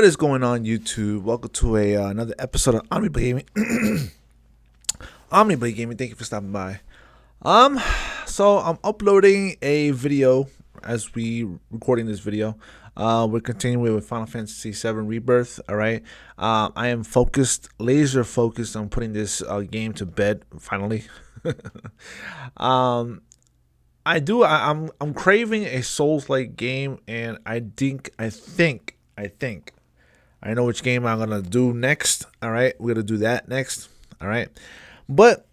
What is going on, YouTube? Welcome to another episode of OmniBlade Gaming. OmniBlade Gaming, thank you for stopping by. So I'm uploading a video as we recording this video. We're continuing with Final Fantasy VII Rebirth. All right. I am focused, laser focused on putting this game to bed finally. I'm craving a Souls-like game, and I think I know which game I'm gonna do next. All right, we're gonna do that next. All right, but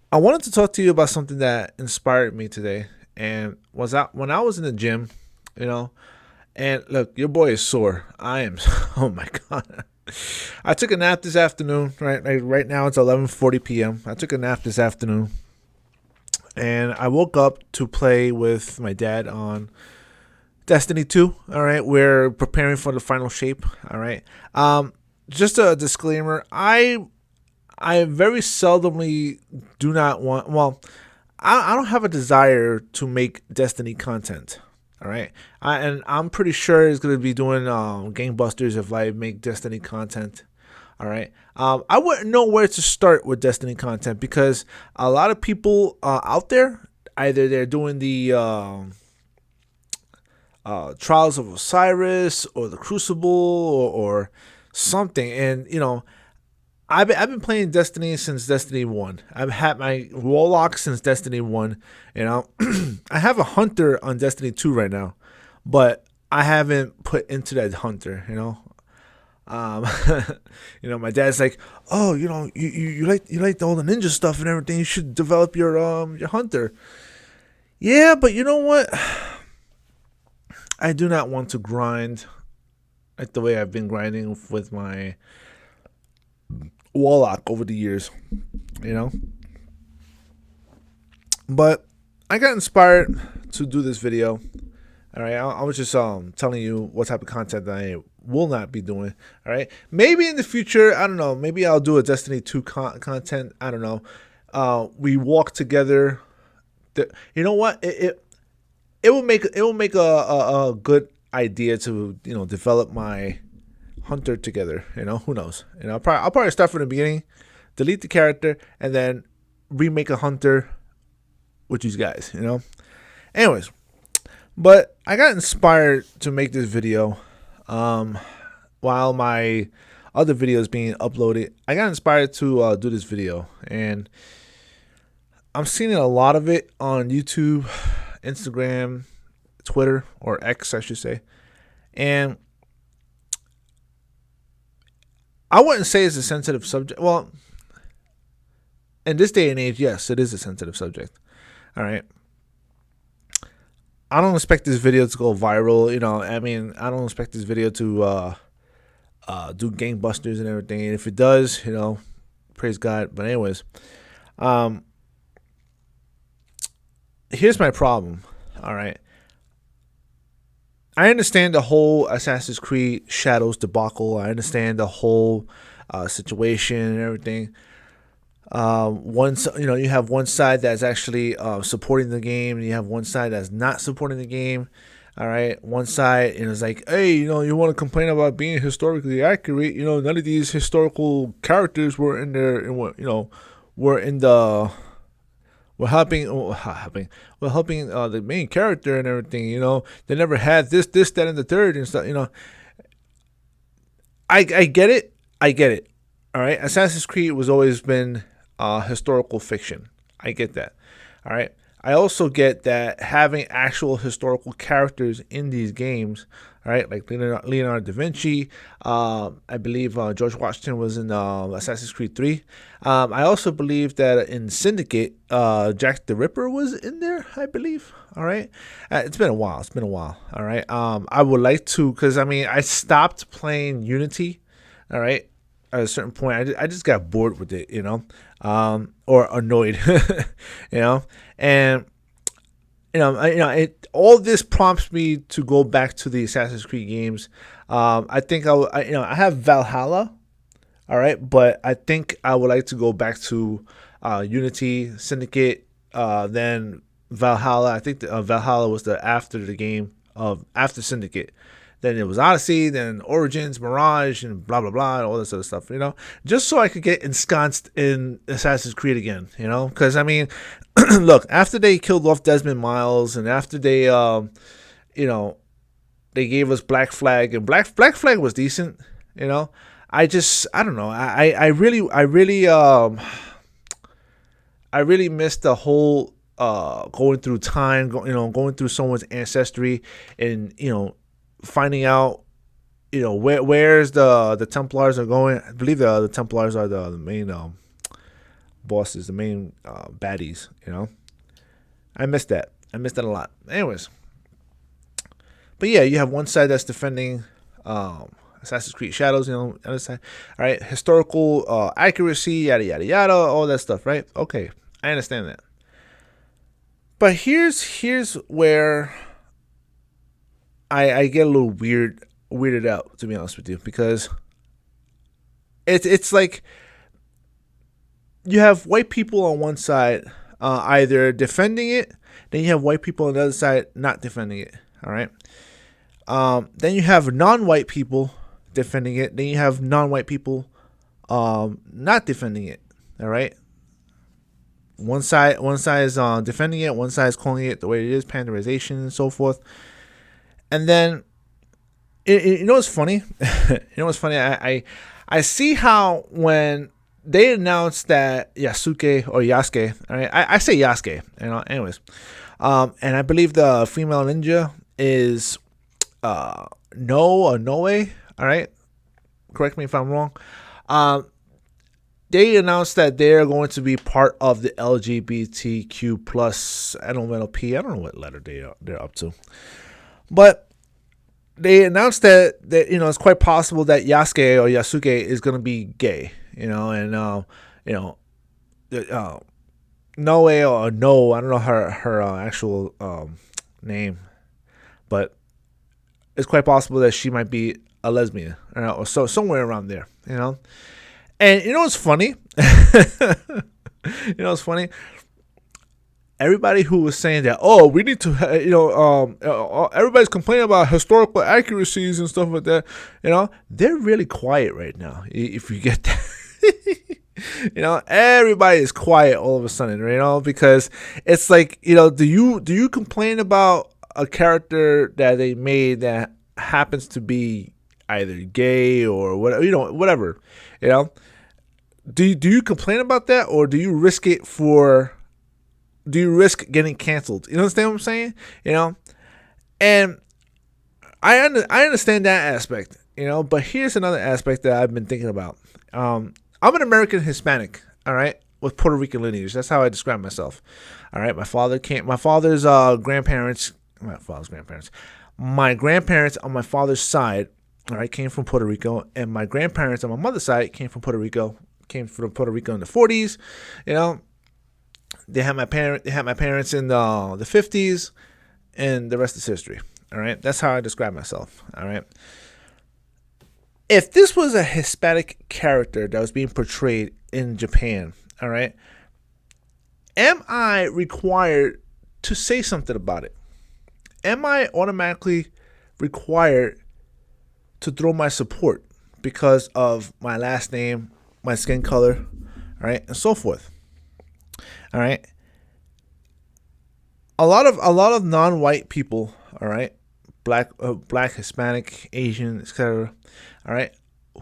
I wanted to talk to you about something that inspired me today, and was out when I was in the gym, you know. And look, your boy is sore. I am. Oh my god. I took a nap this afternoon. Right now it's 11:40 p.m. I took a nap this afternoon, and I woke up to play with my dad on Destiny 2. All right, we're preparing for the final shape. All right. Just a disclaimer. I very seldomly do not want. Well, I don't have a desire to make Destiny content. All right, and I'm pretty sure it's gonna be doing gangbusters if I make Destiny content. All right. I wouldn't know where to start with Destiny content because a lot of people out there, either they're doing the Trials of Osiris or the Crucible or something, and you know, I've been playing Destiny since Destiny 1. I've had my Warlock since Destiny 1. You know, I have a Hunter on Destiny 2 right now, but I haven't put into that Hunter. You know, um, my dad's like, oh, you like all the ninja stuff and everything. You should develop your Hunter. Yeah, but you know what? I do not want to grind like the way I've been grinding with my Warlock over the years, you know. But I got inspired to do this video. All right, I was just telling you what type of content that I will not be doing. All right, maybe in the future, I don't know. Maybe I'll do a Destiny 2 content. I don't know. We walk together. You know what? It will make a good idea to develop my Hunter together. Who knows? I'll probably start from the beginning, delete the character, and then remake a Hunter with these guys. Anyways, but I got inspired to make this video while my other video is being uploaded. I got inspired to do this video, and I'm seeing a lot of it on YouTube, Instagram, Twitter, or X, I should say. And I wouldn't say it's a sensitive subject. Well, in this day and age, yes, it is a sensitive subject. All right. I don't expect this video to go viral. I don't expect this video to do gangbusters and everything. And if it does, praise God. But anyways, here's my problem. All right. I understand the whole Assassin's Creed Shadows debacle. I understand the whole situation and everything. You have one side that's actually supporting the game, and you have one side that's not supporting the game. All right, one side is like, hey, you want to complain about being historically accurate? None of these historical characters were in there, and were in the. We're helping the main character and everything. They never had this, that, and the third and stuff. I get it. All right, Assassin's Creed was always been historical fiction. I get that. All right. I also get that having actual historical characters in these games, all right, like Leonardo da Vinci, I believe George Washington was in Assassin's Creed 3. I also believe that in Syndicate, Jack the Ripper was in there, I believe. All right. It's been a while. All right. I would like to, because, I stopped playing Unity, all right, at a certain point. I just got bored with it, or annoyed, and all this prompts me to go back to the Assassin's Creed games. I think I have Valhalla, all right, but I think I would like to go back to Unity, Syndicate, then Valhalla. I think Valhalla was after the game of after Syndicate. then it was Odyssey, then Origins, Mirage, and blah blah blah, and all this other stuff. Just so I could get ensconced in Assassin's Creed again. Because I mean, look, after they killed off Desmond Miles, and after they, they gave us Black Flag, and Black Flag was decent. I don't know. I really missed the whole going through time, going through someone's ancestry, and finding out where's the Templars are going. I believe the Templars are the main bosses, the main baddies. I missed that. I missed that a lot. Anyways, but yeah, you have one side that's defending Assassin's Creed Shadows, other side. All right, historical accuracy, yada yada yada, all that stuff, right? Okay, I understand that. But here's where I get a little weirded out, to be honest with you, because it's like you have white people on one side either defending it, then you have white people on the other side not defending it. All right. Then you have non-white people defending it. Then you have non-white people not defending it. All right. One side is defending it. One side is calling it the way it is, panderization and so forth. And then, what's funny? What's funny? I see how when they announced that Yasuke or Yasuke, all right, I say Yasuke, anyways, and I believe the female ninja is Noe, all right, correct me if I'm wrong. They announced that they're going to be part of the LGBTQ plus NLP. I don't know what letter they're up to, but they announced that it's quite possible that Yasuke or Yasuke is going to be gay, and Noe or No, I don't know her actual name, but it's quite possible that she might be a lesbian, or so somewhere around there, And what's funny? What's funny? Everybody who was saying that, we need to, everybody's complaining about historical accuracies and stuff like that. They're really quiet right now. If you get that, everybody is quiet all of a sudden, because it's like, do you complain about a character that they made that happens to be either gay or whatever, whatever, Do you complain about that, or do you risk it do you risk getting canceled? You understand what I'm saying? And I understand that aspect, but here's another aspect that I've been thinking about. I'm an American Hispanic, all right, with Puerto Rican lineage. That's how I describe myself. All right, my father's grandparents, my grandparents on my father's side, all right, came from Puerto Rico, and my grandparents on my mother's side came from Puerto Rico. Came from Puerto Rico in the 40s, They had my parents in the 50s, and the rest is history. All right, that's how I describe myself. All right. If this was a Hispanic character that was being portrayed in Japan, all right, am I required to say something about it? Am I automatically required to throw my support because of my last name, my skin color, all right, and so forth? All right. A lot of non-white people, all right, black, Hispanic, Asian, etc., all right,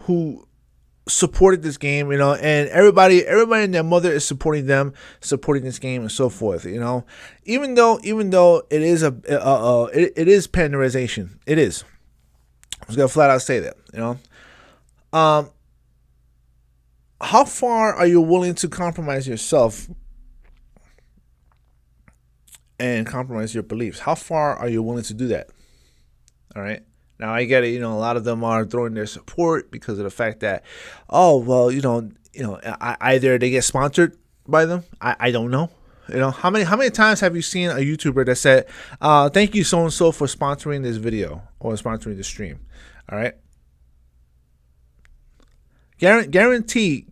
who supported this game, and everybody and their mother is supporting this game and so forth, even though it is it is panderization. It is. I'm just gonna flat out say that, how far are you willing to compromise yourself and compromise your beliefs? How far are you willing to do that? All right. Now I get it. A lot of them are throwing their support because of the fact that, either they get sponsored by them. I don't know. How many times have you seen a YouTuber that said, "Thank you so and so for sponsoring this video or sponsoring the stream"? All right. Guarantee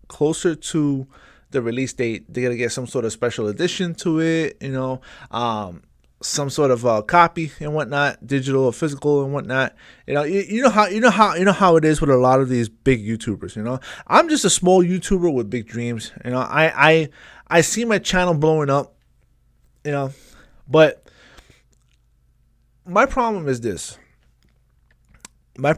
closer to the release date, they're gonna get some sort of special edition to it, some sort of copy and whatnot, digital or physical and whatnot. You know how it is with a lot of these big YouTubers. I'm just a small YouTuber with big dreams. I see my channel blowing up. But my problem is this. Why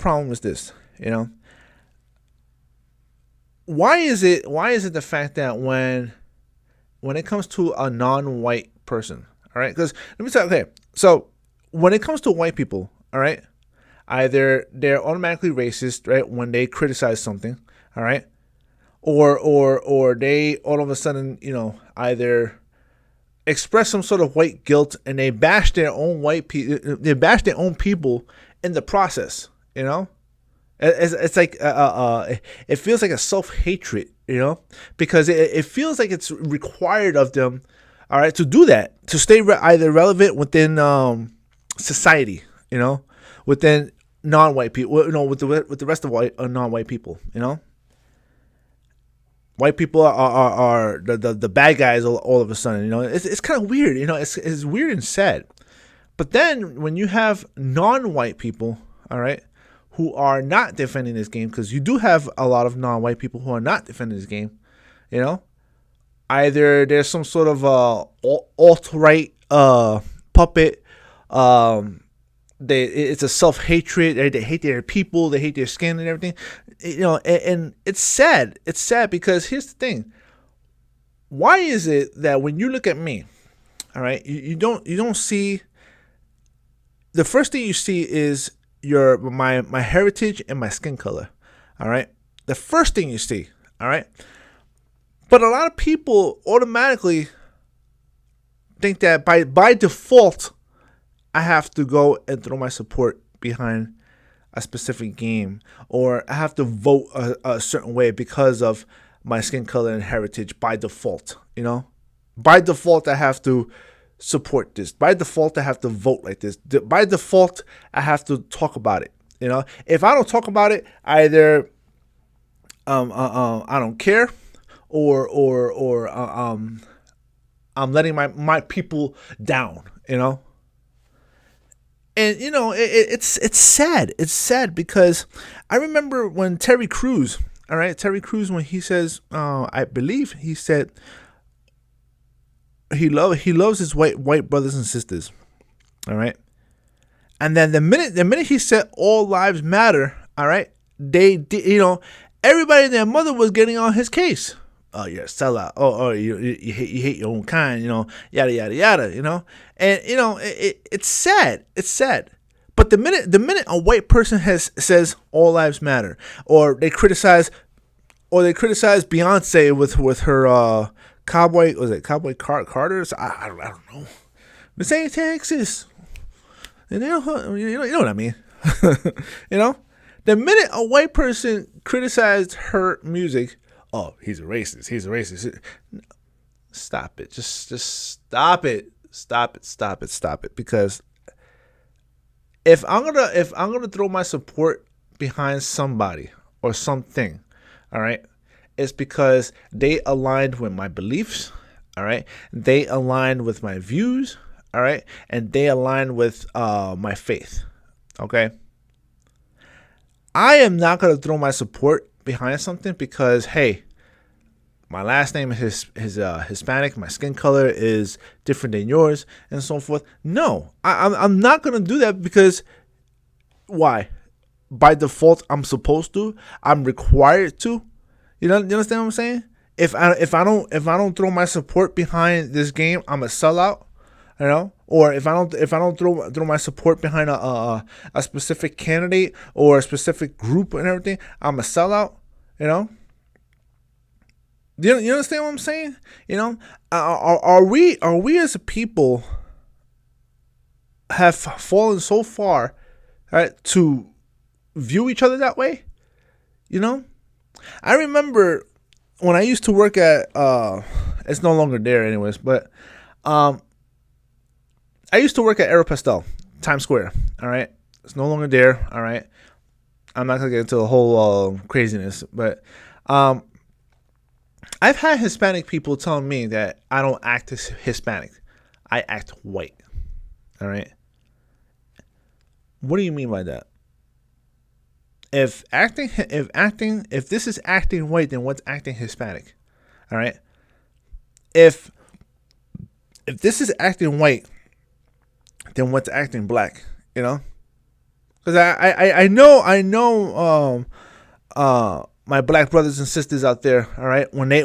is it the fact that when it comes to a non-white person, all right? Because let me say, okay, so when it comes to white people, all right, either they're automatically racist, right, when they criticize something, all right, or they all of a sudden, either express some sort of white guilt and they bash their own people in the process. It's like it feels like a self-hatred, because it feels like it's required of them, all right, to do that, to stay either relevant within society, within non-white people, with the rest of non-white people. White people are the bad guys all of a sudden. It's kind of weird. It's weird and sad. But then when you have non-white people, all right, who are not defending this game, because you do have a lot of non-white people who are not defending this game, either there's some sort of alt-right puppet. It's a self-hatred. They hate their people. They hate their skin and everything. And it's sad. It's sad because here's the thing. Why is it that when you look at me, all right, you don't see, the first thing you see is my heritage and my skin color, all right? The first thing you see, all right? But a lot of people automatically think that by default, I have to go and throw my support behind a specific game, or I have to vote a certain way because of my skin color and heritage by default. By default, I have to support this. By default, I have to vote like this. By default, I have to talk about it. If I don't talk about it, either I don't care, or I'm letting my people down. And it's sad. It's sad because I remember when Terry Crews, all right, when he says, I believe he said he loves his white brothers and sisters, all right. And then the minute he said all lives matter, all right, they everybody and their mother was getting on his case. Oh, you're a sellout. Oh, you hate your own kind. Yada yada yada. And it's sad. It's sad. But the minute a white person says all lives matter, or they criticize Beyonce with her cowboy, was it Cowboy Carter's? I don't know. This ain't Texas. You know what I mean. The minute a white person criticized her music, oh, he's a racist. Stop it. Just stop it. Stop it. Because if I'm gonna throw my support behind somebody or something, all right, it's because they aligned with my beliefs, all right, they aligned with my views, all right, and they aligned with my faith. Okay. I am not gonna throw my support behind something because, hey, my last name is Hispanic, my skin color is different than yours, and so forth. No, I'm not gonna do that because why? By default, I'm supposed to. I'm required to. You understand what I'm saying? If I don't throw my support behind this game, I'm a sellout. Or if I don't throw my support behind a specific candidate or a specific group and everything, I'm a sellout. Do you understand what I'm saying? Are we as a people have fallen so far, right, to view each other that way? I remember when I used to work at it's no longer there anyways, but I used to work at Aeropostale, Times Square. All right, it's no longer there. All right, I'm not gonna get into the whole craziness, but I've had Hispanic people telling me that I don't act as Hispanic, I act white. All right. What do you mean by that? If this is acting white, then what's acting Hispanic? All right. If if this is acting white, then what's acting black? You know, because my black brothers and sisters out there, all right, when they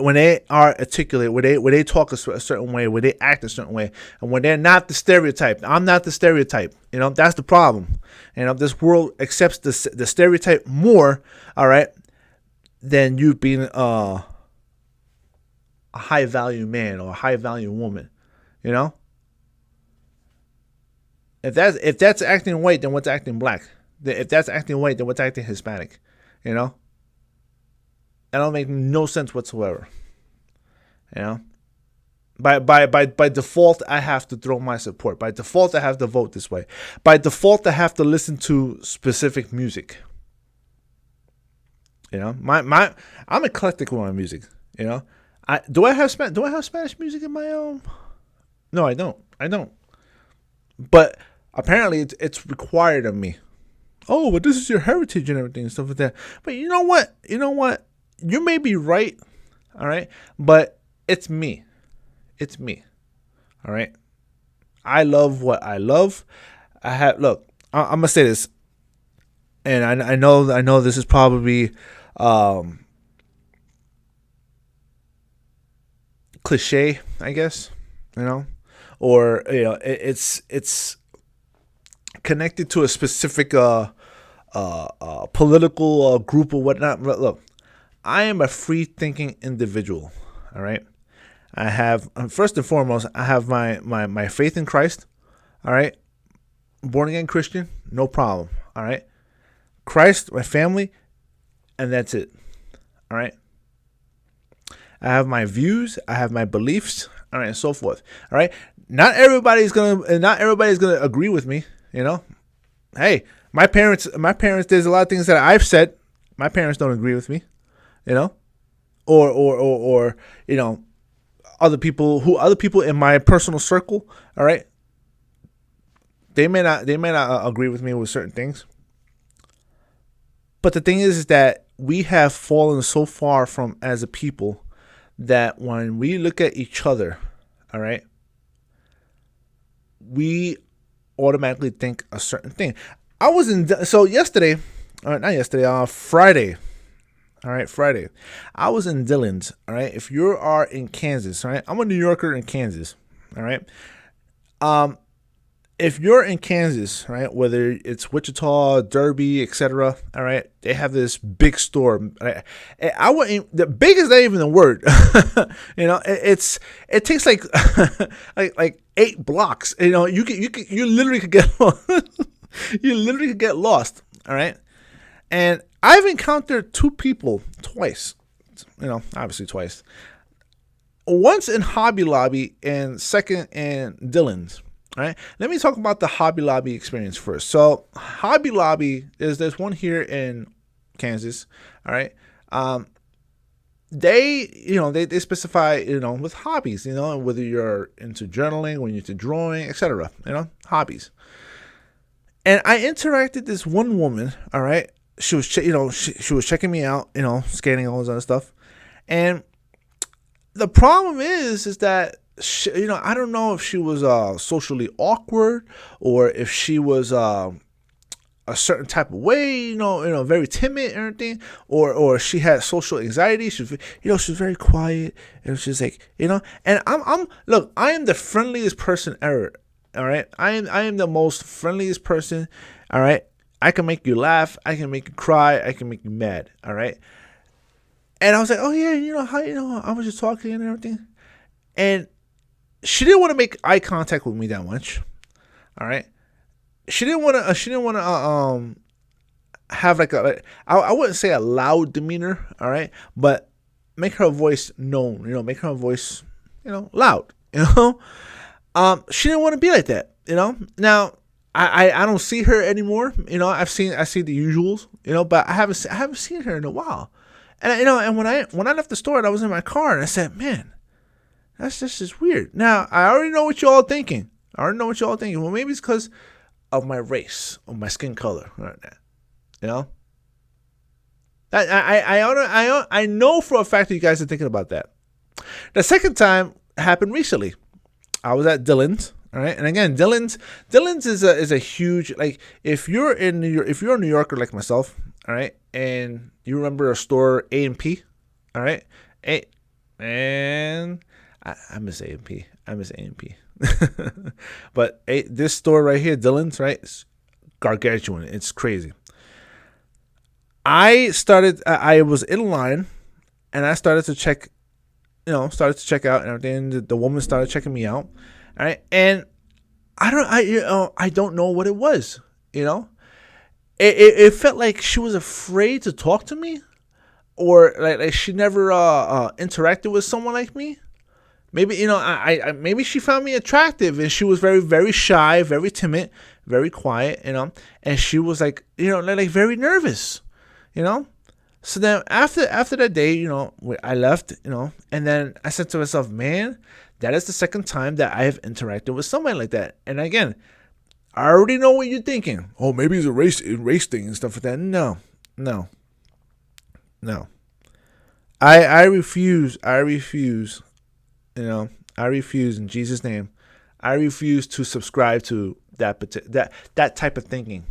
are articulate, when they talk a certain way, when they act a certain way, and when they're not the stereotype. I'm not the stereotype. You know, that's the problem. You know, this world accepts the stereotype more, all right, than you being a high value man or a high value woman. You know, if that's acting white, then what's acting black? If that's acting white, then what's acting Hispanic? You know, that don't make no sense whatsoever. You know, by default, I have to throw my support. By default, I have to vote this way. By default, I have to listen to specific music. You know, I'm eclectic with my music. You know, do I have Spanish music in my own? No, I don't. I don't. But apparently, it's required of me. Oh, but this is your heritage and everything and stuff like that. But you know what? You know what? You may be right. All right, but it's me. It's me. All right. I love what I love. I have look. I'm gonna say this, and I know this is probably cliche, I guess. You know, or it's connected to a specific political group or whatnot. But look, I am a free thinking individual. All right. I have first and foremost, I have my faith in Christ. All right. Born again Christian, no problem. All right. Christ, my family, and that's it. All right. I have my views, I have my beliefs, all right, and so forth. All right. Not everybody's gonna agree with me, you know. Hey, my parents, there's a lot of things that I've said. My parents don't agree with me, you know. Or you know, other people in my personal circle, all right. They may not agree with me with certain things. But the thing is that we have fallen so far from as a people that when we look at each other, all right, we automatically think a certain thing. I was in so yesterday, not yesterday, Friday. All right, Friday. I was in Dillon's. All right, if you are in Kansas, all right, I'm a New Yorker in Kansas. All right, if you're in Kansas, right, whether it's Wichita, Derby, etc., all right, they have this big store. Right? I wouldn't. The big is not even the word. You know, it takes like like 8 blocks. You know, you literally could get you literally could get lost. All right, and I've encountered 2 people twice. You know, obviously twice. Once in Hobby Lobby and second in Dillon's. All right, let me talk about the Hobby Lobby experience first. So, Hobby Lobby there's one here in Kansas. All right, they specify with hobbies, whether you're into journaling, when you're into drawing, etc. Hobbies. And I interacted this one woman. All right, she was she was checking me out, scanning all this other stuff, and the problem is that. I don't know if she was socially awkward or if she was a certain type of way, very timid or anything, or she had social anxiety. She was very quiet, and she's like, and I'm look, I am the friendliest person ever. All right, I am the most friendliest person. All right, I can make you laugh, I can make you cry, I can make you mad. All right, and I was like, oh yeah, how I was just talking and everything, and she didn't want to make eye contact with me that much. All right. She didn't want to. Have like I wouldn't say a loud demeanor. All right, but make her voice known. Make her voice loud. She didn't want to be like that. Now I don't see her anymore. I see the usuals. But I haven't seen her in a while. And and when I left the store and I was in my car and I said, man. That's just weird. Now, I already know what you all are thinking. I already know what y'all thinking. Well, maybe it's because of my race, or my skin color, right? You know. I know for a fact that you guys are thinking about that. The second time happened recently. I was at Dillon's, all right, and again, Dillon's is a huge, like, if you're in New York, if you're a New Yorker like myself, all right, and you remember a store A&P, all right, and I miss A&P, I miss A&P, but this store right here, Dillon's, right, it's gargantuan, it's crazy. I was in line, and I started to check, started to check out and everything. The woman started checking me out, all right, and I don't know what it was, it felt like she was afraid to talk to me, or like she never interacted with someone like me. Maybe maybe she found me attractive, and she was very, very shy, very timid, very quiet, and she was like like very nervous, you know. So then after that day, I left, and then I said to myself, man, that is the second time that I have interacted with someone like that. And again, I already know what you're thinking. Oh, maybe it's a race thing and stuff like that. No. I refuse. I refuse in Jesus' name. I refuse to subscribe to that type of thinking.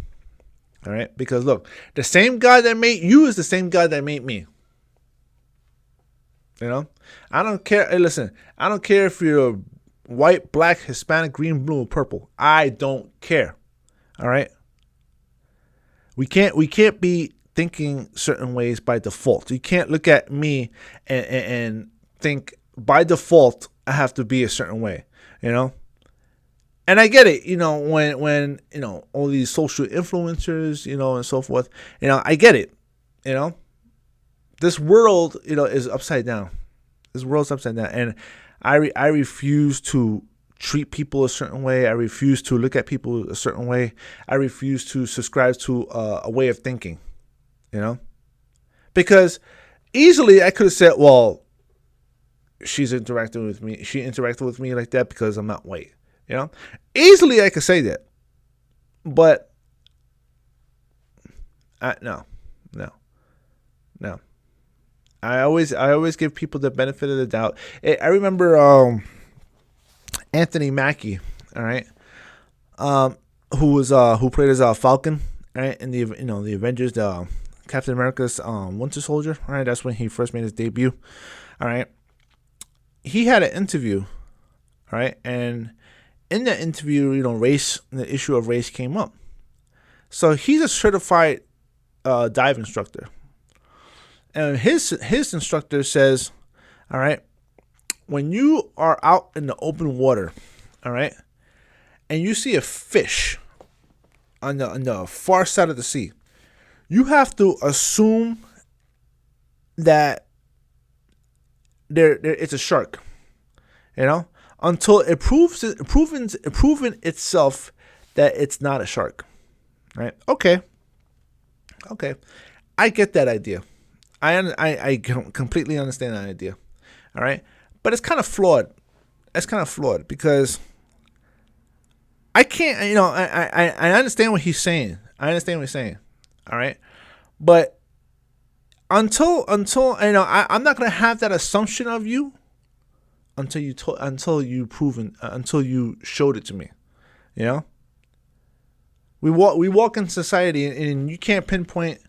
All right, because look, the same God that made you is the same God that made me. I don't care. Hey, listen, I don't care if you're white, black, Hispanic, green, blue, or purple. I don't care. All right. We can't be thinking certain ways by default. You can't look at me and think by default I have to be a certain way. And I get it, when all these social influencers, and so forth, I get it, This world, is upside down. This world's upside down, and I refuse to treat people a certain way. I refuse to look at people a certain way. I refuse to subscribe to a way of thinking, because easily I could have said, well, she interacted with me like that because I'm not white. Easily I could say that, but no. I always give people the benefit of the doubt. I remember Anthony Mackie, all right, who played as Falcon, right, in the Avengers, Captain America's Winter Soldier, all right. That's when he first made his debut, all right. He had an interview, all right, and in that interview, the issue of race came up. So he's a certified dive instructor. And his instructor says, all right, when you are out in the open water, all right, and you see a fish on the far side of the sea, you have to assume that it's a shark, until it proven itself that it's not a shark, right? Okay, I get that idea. I completely understand that idea, all right, but it's kind of flawed. Because I can't, I understand what he's saying. All right, but until I'm not gonna have that assumption of you until you showed it to me. We walk in society, and you can't pinpoint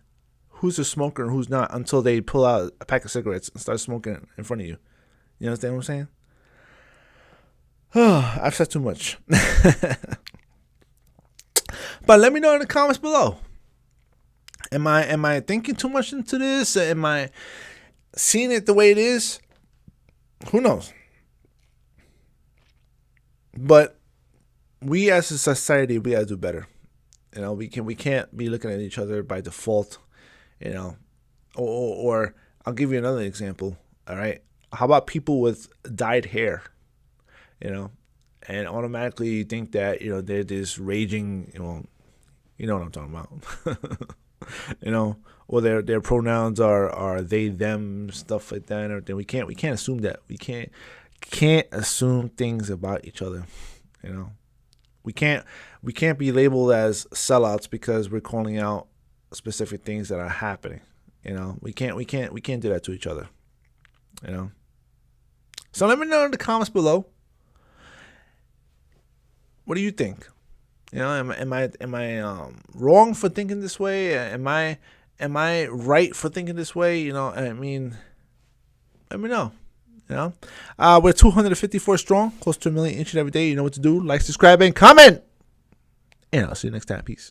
who's a smoker and who's not until they pull out a pack of cigarettes and start smoking in front of you. You understand what I'm saying? I've said too much. But let me know in the comments below. Am I thinking too much into this? Am I seeing it the way it is? Who knows? But we as a society, we gotta do better. We can't be looking at each other by default. Or I'll give you another example. All right, how about people with dyed hair? And automatically think that they're this raging. You know what I'm talking about. Or their pronouns are they, them, stuff like that and everything. We can't assume that. We can't assume things about each other. We can't be labeled as sellouts because we're calling out specific things that are happening. You know, we can't do that to each other. You know. So let me know in the comments below. What do you think? You know, am I wrong for thinking this way? Am I right for thinking this way? You know, I mean, let me know. You know, we're 254 strong, close to 1 million each and every day. You know what to do. Like, subscribe, and comment. And I'll see you next time. Peace.